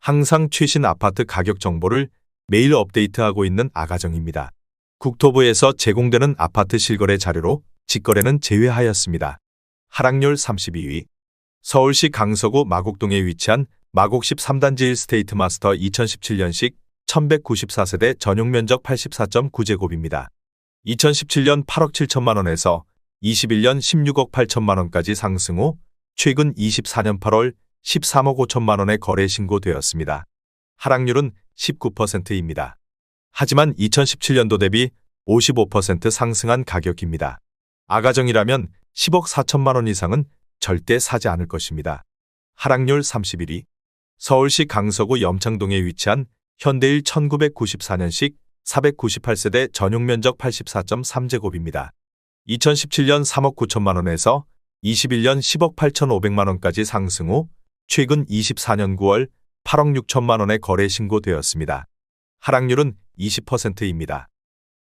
항상 최신 아파트 가격 정보를 매일 업데이트하고 있는 아가정입니다. 국토부에서 제공되는 아파트 실거래 자료로 직거래는 제외하였습니다. 하락률 32위. 서울시 강서구 마곡동에 위치한 마곡 13단지 1스테이트 마스터 2017년식 1194세대 전용 면적 84.9제곱입니다. 2017년 8억 7천만 원에서 21년 16억 8천만 원까지 상승 후 최근 24년 8월 13억 5천만 원에 거래 신고되었습니다. 하락률은 19%입니다. 하지만 2017년도 대비 55% 상승한 가격입니다. 아가정이라면 10억 4천만 원 이상은 절대 사지 않을 것입니다. 하락률 31위. 서울시 강서구 염창동에 위치한 현대일 1994년식 498세대 전용 면적 84.3제곱입니다. 2017년 3억 9천만 원에서 21년 10억 8천5백만 원까지 상승 후 최근 24년 9월 8억 6천만 원에 거래 신고되었습니다. 하락률은 20%입니다.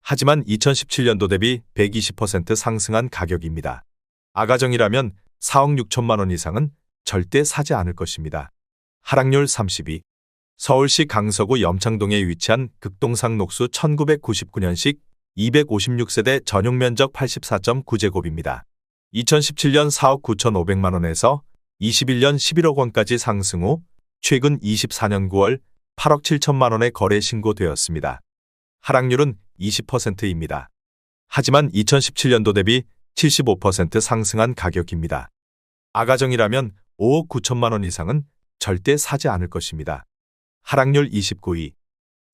하지만 2017년도 대비 120% 상승한 가격입니다. 아가정이라면 4억 6천만 원 이상은 절대 사지 않을 것입니다. 하락률 32. 서울시 강서구 염창동에 위치한 극동상 녹수 1999년식 256세대 전용 면적 84.9제곱입니다. 2017년 4억 9천5백만 원에서 21년 11억 원까지 상승 후 최근 24년 9월 8억 7천만 원에 거래 신고되었습니다. 하락률은 20%입니다. 하지만 2017년도 대비 75% 상승한 가격입니다. 아가정이라면 5억 9천만 원 이상은 절대 사지 않을 것입니다. 하락률 29위.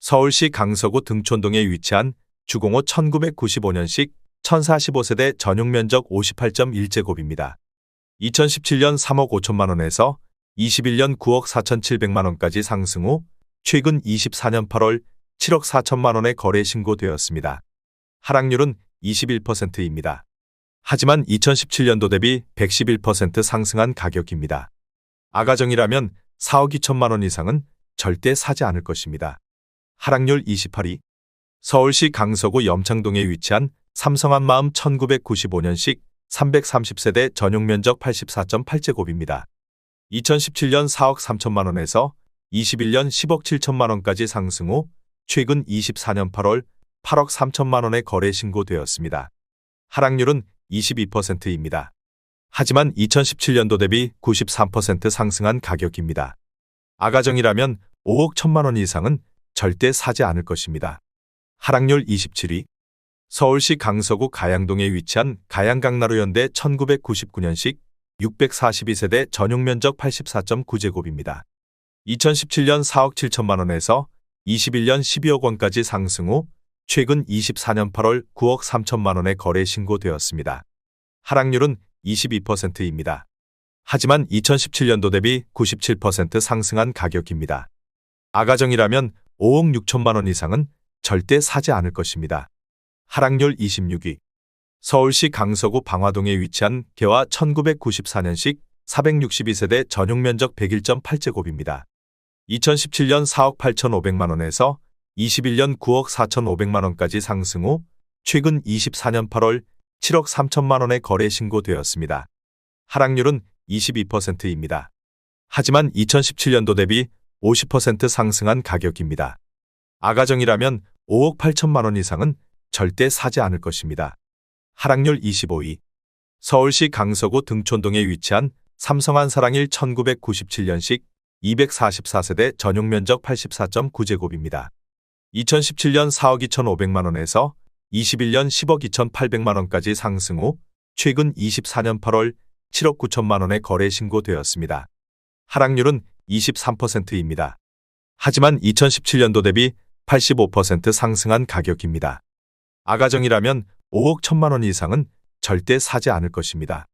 서울시 강서구 등촌동에 위치한 주공호 1995년식 1045세대 전용 면적 58.1제곱입니다. 2017년 3억 5천만 원에서 21년 9억 4천7백만 원까지 상승 후 최근 24년 8월 7억 4천만 원에 거래 신고되었습니다. 하락률은 21%입니다. 하지만 2017년도 대비 111% 상승한 가격입니다. 아가정이라면 4억 2천만 원 이상은 절대 사지 않을 것입니다. 하락률 28위. 서울시 강서구 염창동에 위치한 삼성한마음 1995년식 330세대 전용 면적 84.8제곱입니다. 2017년 4억 3천만 원에서 21년 10억 7천만 원까지 상승 후 최근 24년 8월 8억 3천만 원에 거래 신고되었습니다. 하락률은 22%입니다. 하지만 2017년도 대비 93% 상승한 가격입니다. 아가정이라면 5억 1천만 원 이상은 절대 사지 않을 것입니다. 하락률 27위. 서울시 강서구 가양동에 위치한 가양강나루현대 1999년식 642세대 전용 면적 84.9제곱입니다. 2017년 4억 7천만 원에서 21년 12억 원까지 상승 후 최근 24년 8월 9억 3천만 원에 거래 신고되었습니다. 하락률은 22%입니다. 하지만 2017년도 대비 97% 상승한 가격입니다. 아가정이라면 5억 6천만 원 이상은 절대 사지 않을 것입니다. 하락률 26위. 서울시 강서구 방화동에 위치한 개화 1994년식 462세대 전용 면적 101.8제곱입니다. 2017년 4억 8천5백만 원에서 21년 9억 4천5백만 원까지 상승 후 최근 24년 8월 7억 3천만 원에 거래 신고되었습니다. 하락률은 22%입니다. 하지만 2017년도 대비 50% 상승한 가격입니다. 아가정이라면 5억 8천만 원 이상은 절대 사지 않을 것입니다. 하락률 25위. 서울시 강서구 등촌동에 위치한 삼성한사랑일 1997년식 244세대 전용 면적 84.9제곱입니다. 2017년 4억 2천5백만 원에서 21년 10억 2천8백만 원까지 상승 후 최근 24년 8월 7억 9천만 원에 거래 신고되었습니다. 하락률은 23%입니다. 하지만 2017년도 대비 85% 상승한 가격입니다. 아가정이라면 5억 1천만 원 이상은 절대 사지 않을 것입니다.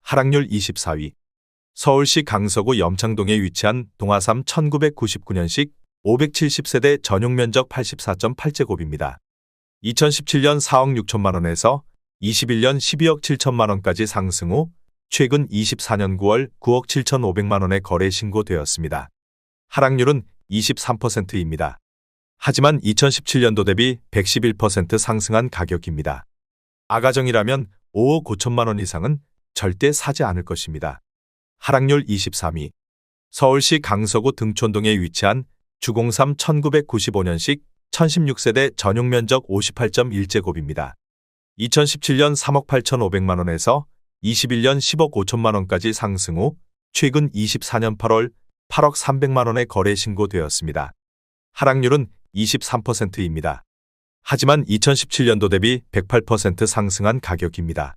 하락률 24위. 서울시 강서구 염창동에 위치한 동아삼 1999년식 570세대 전용 면적 84.8제곱입니다. 2017년 4억 6천만 원에서 21년 12억 7천만 원까지 상승 후 최근 24년 9월 9억 7천5백만 원에 거래 신고되었습니다. 하락률은 23%입니다. 하지만 2017년도 대비 111% 상승한 가격입니다. 아가정이라면 5억 5천만 원 이상은 절대 사지 않을 것입니다. 하락률 23위. 서울시 강서구 등촌동에 위치한 주공3 1995년식 1016세대 전용 면적 58.1제곱입니다. 2017년 3억 8,500만 원에서 21년 10억 5천만 원까지 상승 후 최근 24년 8월 8억 300만 원에 거래 신고되었습니다. 하락률은 23%입니다. 하지만 2017년도 대비 108% 상승한 가격입니다.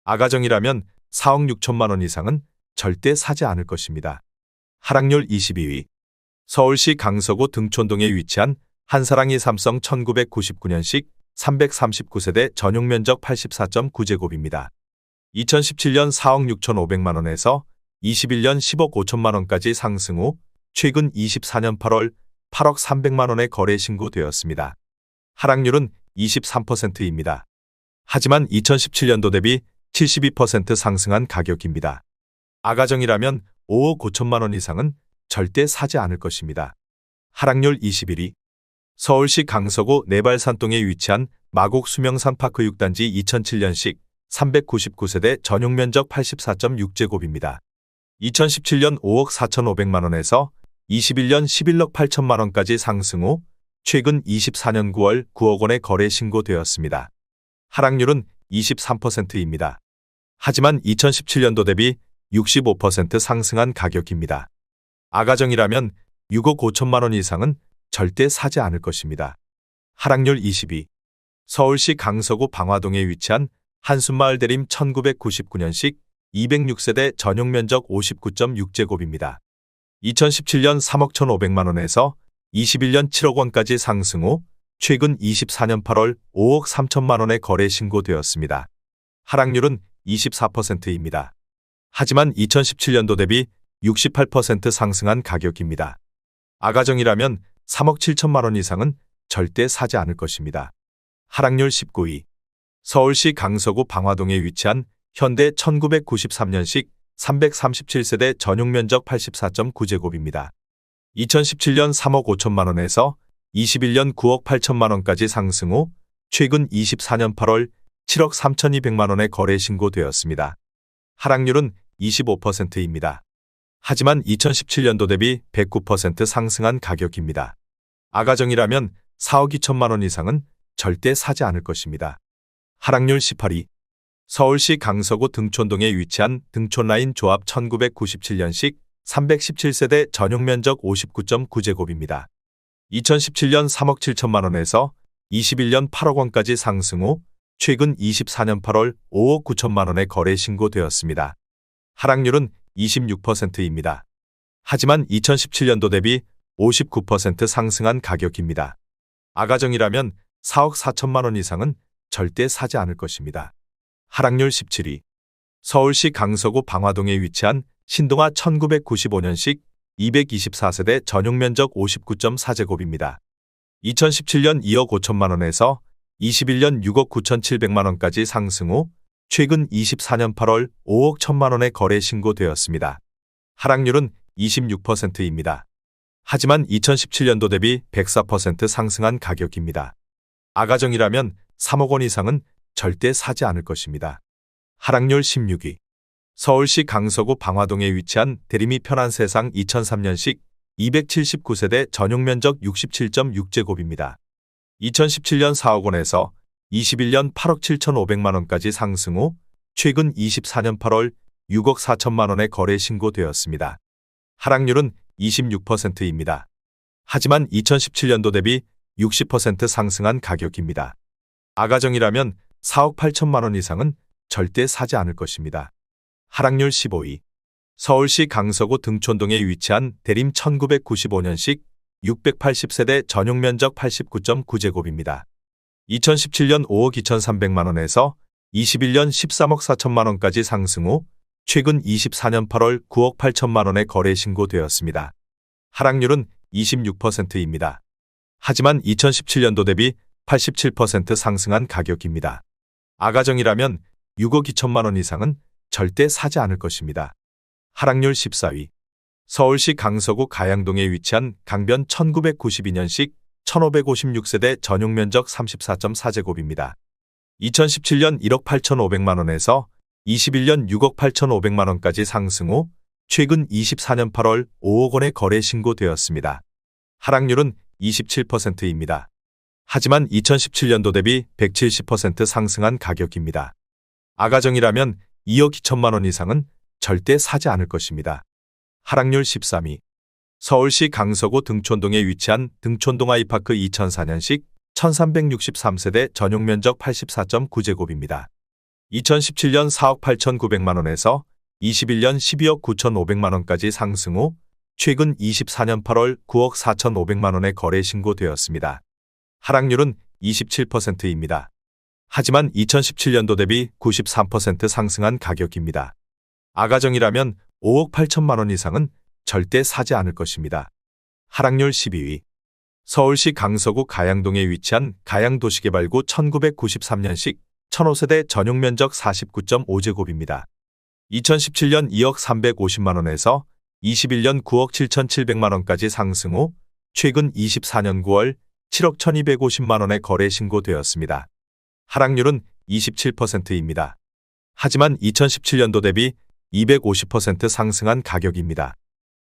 아가정이라면 4억 6천만 원 이상은 절대 사지 않을 것입니다. 하락률 22위. 서울시 강서구 등촌동에 위치한 한사랑이 삼성 1999년식 339세대 전용 면적 84.9제곱입니다. 2017년 4억 6,500만 원에서 21년 10억 5천만 원까지 상승 후 최근 24년 8월 8억 300만 원에 거래 신고되었습니다. 하락률은 23%입니다. 하지만 2017년도 대비 72% 상승한 가격입니다. 아가정이라면 5억 5천만 원 이상은 절대 사지 않을 것입니다. 하락률 21위. 서울시 강서구 내발산동에 위치한 마곡 수명산파크 6단지 2007년식 399세대 전용 면적 84.6제곱입니다. 2017년 5억 4,500만 원에서 21년 11억 8천만 원까지 상승 후 최근 24년 9월 9억 원에 거래 신고되었습니다. 하락률은 23%입니다. 하지만 2017년도 대비 65% 상승한 가격입니다. 아가정이라면 6억 5천만 원 이상은 절대 사지 않을 것입니다. 하락률 22. 서울시 강서구 방화동에 위치한 한숨마을 대림 1999년식 206세대 전용 면적 59.6제곱입니다. 2017년 3억 1,500만 원에서 21년 7억 원까지 상승 후 최근 24년 8월 5억 3천만 원에 거래 신고되었습니다. 하락률은 24%입니다. 하지만 2017년도 대비 68% 상승한 가격입니다. 아가정이라면 3억 7천만 원 이상은 절대 사지 않을 것입니다. 하락률 19위. 서울시 강서구 방화동에 위치한 현대 1993년식 337세대 전용 면적 84.9제곱입니다. 2017년 3억 5천만 원에서 21년 9억 8천만 원까지 상승 후 최근 24년 8월 7억 3,200만 원에 거래 신고되었습니다. 하락률은 25%입니다. 하지만 2017년도 대비 109% 상승한 가격입니다. 아가정이라면 4억 2천만 원 이상은 절대 사지 않을 것입니다. 하락률 18위. 서울시 강서구 등촌동에 위치한 등촌라인 조합 1997년식 317세대 전용 면적 59.9제곱입니다. 2017년 3억 7천만 원에서 21년 8억 원까지 상승 후 최근 24년 8월 5억 9천만 원에 거래 신고되었습니다. 하락률은 26%입니다. 하지만 2017년도 대비 59% 상승한 가격입니다. 아가정이라면 4억 4천만 원 이상은 절대 사지 않을 것입니다. 하락률 17위. 서울시 강서구 방화동에 위치한 신동아 1995년식 224세대 전용 면적 59.4제곱입니다. 2017년 2억 5천만 원에서 21년 6억 9,700만 원까지 상승 후 최근 24년 8월 5억 1천만 원에 거래 신고되었습니다. 하락률은 26%입니다. 하지만 2017년도 대비 104% 상승한 가격입니다. 아가정이라면 3억 원 이상은 절대 사지 않을 것입니다. 하락률 16위. 서울시 강서구 방화동에 위치한 대림이 편한 세상 2003년식 279세대 전용 면적 67.6제곱입니다. 2017년 4억 원에서 21년 8억 7,500만 원까지 상승 후 최근 24년 8월 6억 4천만 원에 거래 신고되었습니다. 하락률은 26%입니다. 하지만 2017년도 대비 60% 상승한 가격입니다. 아가정이라면 4억 8천만 원 이상은 절대 사지 않을 것입니다. 하락률 15위. 서울시 강서구 등촌동에 위치한 대림 1995년식 680세대 전용 면적 89.9제곱입니다. 2017년 5억 2,300만 원에서 21년 13억 4천만 원까지 상승 후 최근 24년 8월 9억 8천만 원에 거래 신고되었습니다. 하락률은 26%입니다. 하지만 2017년도 대비 87% 상승한 가격입니다. 아가정이라면 6억 2천만 원 이상은 절대 사지 않을 것입니다. 하락률 14위. 서울시 강서구 가양동에 위치한 강변 1992년식 1556세대 전용 면적 34.4제곱입니다. 2017년 1억 8,500만 원에서 21년 6억 8,500만 원까지 상승 후 최근 24년 8월 5억 원의 거래 신고되었습니다. 하락률은 27%입니다. 하지만 2017년도 대비 170% 상승한 가격입니다. 아가정이라면 2억 2천만 원 이상은 절대 사지 않을 것입니다. 하락률 13위. 서울시 강서구 등촌동에 위치한 등촌동 아이파크 2004년식 1363세대 전용면적 84.9제곱입니다. 2017년 4억 8,900만 원에서 21년 12억 9,500만 원까지 상승 후 최근 24년 8월 9억 4,500만 원의 거래 신고되었습니다. 하락률은 27%입니다. 하지만 2017년도 대비 93% 상승한 가격입니다. 아가정이라면 5억 8천만 원 이상은 절대 사지 않을 것입니다. 하락률 12위. 서울시 강서구 가양동에 위치한 가양도시개발구 1993년식 1005세대 전용면적 49.5제곱입니다. 2017년 2억 350만 원에서 21년 9억 7,700만 원까지 상승 후 최근 24년 9월 7억 1,250만 원의 거래 신고되었습니다. 하락률은 27%입니다. 하지만 2017년도 대비 250% 상승한 가격입니다.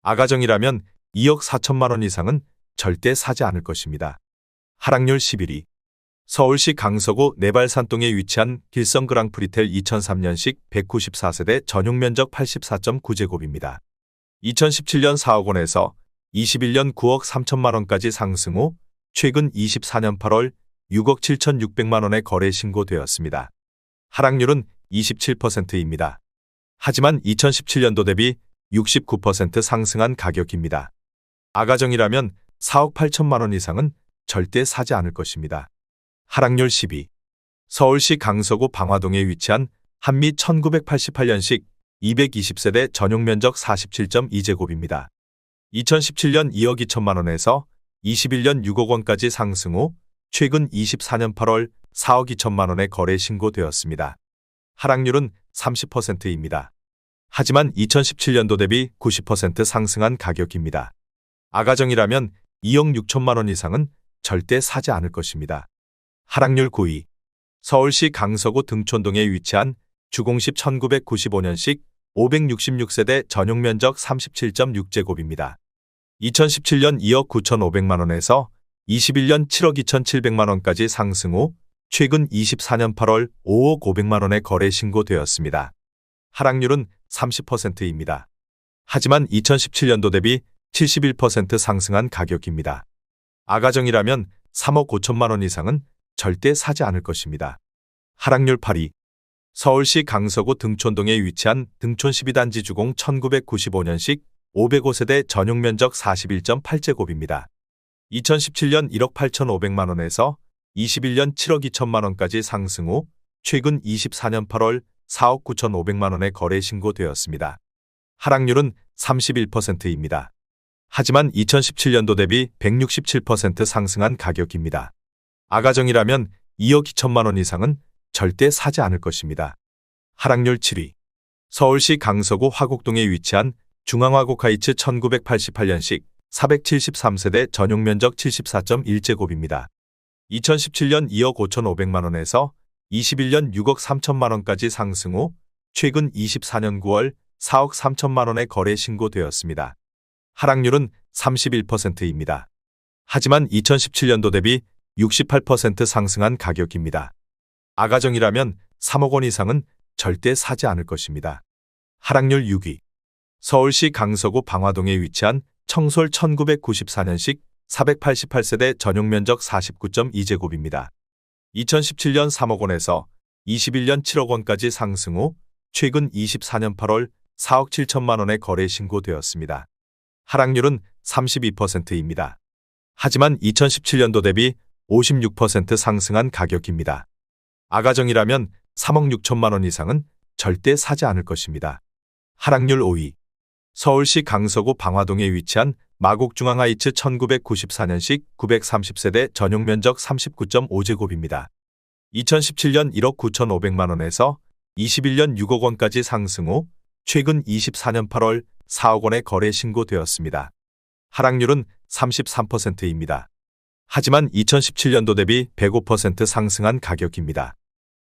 아가정이라면 2억 4천만 원 이상은 절대 사지 않을 것입니다. 하락률 11위. 서울시 강서구 내발산동에 위치한 길성 그랑프리텔 2003년식 194세대 전용면적 84.9제곱입니다. 2017년 4억 원에서 21년 9억 3천만 원까지 상승 후 최근 24년 8월 6억 7,600만 원의 거래 신고되었습니다. 하락률은 27%입니다. 하지만 2017년도 대비 69% 상승한 가격입니다. 아가정이라면 4억 8천만 원 이상은 절대 사지 않을 것입니다. 하락률 10위. 서울시 강서구 방화동에 위치한 한미 1988년식 220세대 전용면적 47.2제곱입니다. 2017년 2억 2천만 원에서 21년 6억 원까지 상승 후 최근 24년 8월 4억 2천만 원의 거래 신고되었습니다. 하락률은 30%입니다. 하지만 2017년도 대비 90% 상승한 가격입니다. 아가정이라면 2억 6천만 원 이상은 절대 사지 않을 것입니다. 하락률 9위. 서울시 강서구 등촌동에 위치한 주공십 1995년식 566세대 전용면적 37.6제곱입니다. 2017년 2억 9,500만 원에서 21년 7억 2,700만 원까지 상승 후 최근 24년 8월 5억 500만 원의 거래 신고되었습니다. 하락률은 30%입니다. 하지만 2017년도 대비 71% 상승한 가격입니다. 아가정이라면 3억 5천만 원 이상은 절대 사지 않을 것입니다. 하락률 8위. 서울시 강서구 등촌동에 위치한 등촌 12단지 주공 1995년식 505세대 전용면적 41.8제곱입니다. 2017년 1억 8,500만 원에서 21년 7억 2천만 원까지 상승 후 최근 24년 8월 4억 9,500만 원의 거래 신고되었습니다. 하락률은 31%입니다. 하지만 2017년도 대비 167% 상승한 가격입니다. 아가정이라면 2억 2천만 원 이상은 절대 사지 않을 것입니다. 하락률 7위. 서울시 강서구 화곡동에 위치한 중앙화곡하이츠 1988년식 473세대 전용면적 74.1제곱입니다. 2017년 2억 5,500만 원에서 21년 6억 3천만 원까지 상승 후 최근 24년 9월 4억 3천만 원의 거래 신고되었습니다. 하락률은 31%입니다. 하지만 2017년도 대비 68% 상승한 가격입니다. 아가정이라면 3억 원 이상은 절대 사지 않을 것입니다. 하락률 6위. 서울시 강서구 방화동에 위치한 청솔 1994년식 488세대 전용면적 49.2제곱입니다. 2017년 3억 원에서 21년 7억 원까지 상승 후 최근 24년 8월 4억 7천만 원의 거래 신고되었습니다. 하락률은 32%입니다. 하지만 2017년도 대비 56% 상승한 가격입니다. 아가정이라면 3억 6천만 원 이상은 절대 사지 않을 것입니다. 하락률 5위. 서울시 강서구 방화동에 위치한 마곡중앙하이츠 1994년식 930세대 전용면적 39.5제곱입니다. 2017년 1억 9,500만 원에서 21년 6억 원까지 상승 후 최근 24년 8월 4억 원의 거래 신고되었습니다. 하락률은 33%입니다. 하지만 2017년도 대비 105% 상승한 가격입니다.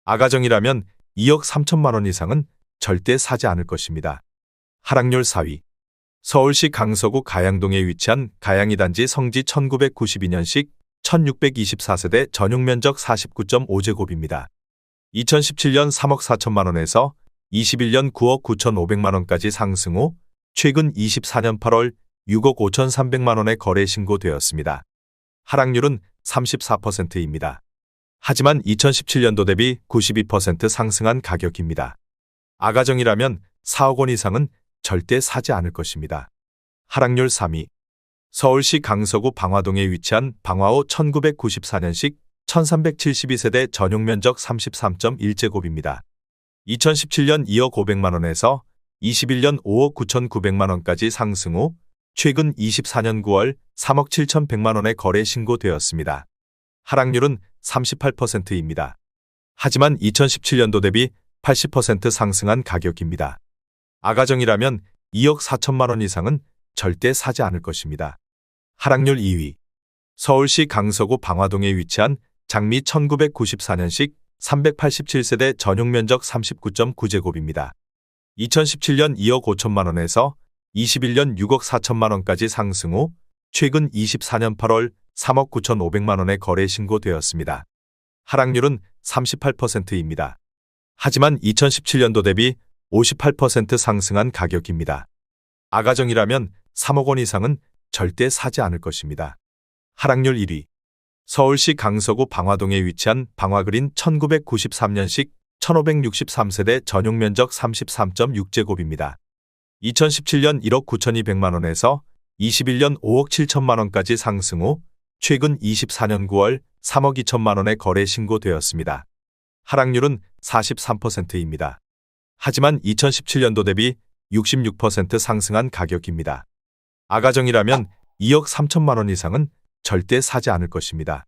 아가정이라면 2억 3천만 원 이상은 절대 사지 않을 것입니다. 하락률 4위. 서울시 강서구 가양동에 위치한 가양이 단지 성지 1992년식 1624세대 전용면적 49.5제곱입니다. 2017년 3억 4천만 원에서 21년 9억 9,500만 원까지 상승 후 최근 24년 8월 6억 5,300만 원에 거래 신고되었습니다. 하락률은 34%입니다. 하지만 2017년도 대비 92% 상승한 가격입니다. 아가정이라면 4억 원 이상은 절대 사지 않을 것입니다. 하락률 3위. 서울시 강서구 방화동에 위치한 방화호 1994년식 1372세대 전용면적 33.1제곱입니다. 2017년 2억 500만 원에서 21년 5억 9,900만 원까지 상승 후 최근 24년 9월 3억 7,100만 원에 거래 신고되었습니다. 하락률은 38%입니다. 하지만 2017년도 대비 80% 상승한 가격입니다. 아가정이라면 2억 4천만 원 이상은 절대 사지 않을 것입니다. 하락률 2위. 서울시 강서구 방화동에 위치한 장미 1994년식 387세대 전용면적 39.9제곱입니다. 2017년 2억 5천만 원에서 21년 6억 4천만 원까지 상승 후 최근 24년 8월 3억 9,500만 원에 거래 신고되었습니다. 하락률은 38%입니다. 하지만 2017년도 대비 58% 상승한 가격입니다. 아가정이라면 3억 원 이상은 절대 사지 않을 것입니다. 하락률 1위. 서울시 강서구 방화동에 위치한 방화그린 1993년식 1563세대 전용면적 33.6제곱입니다. 2017년 1억 9,200만 원에서 21년 5억 7천만 원까지 상승 후 최근 24년 9월 3억 2천만 원에 거래 신고되었습니다. 하락률은 43%입니다. 하지만 2017년도 대비 66% 상승한 가격입니다. 아가정이라면 2억 3천만 원 이상은 절대 사지 않을 것입니다.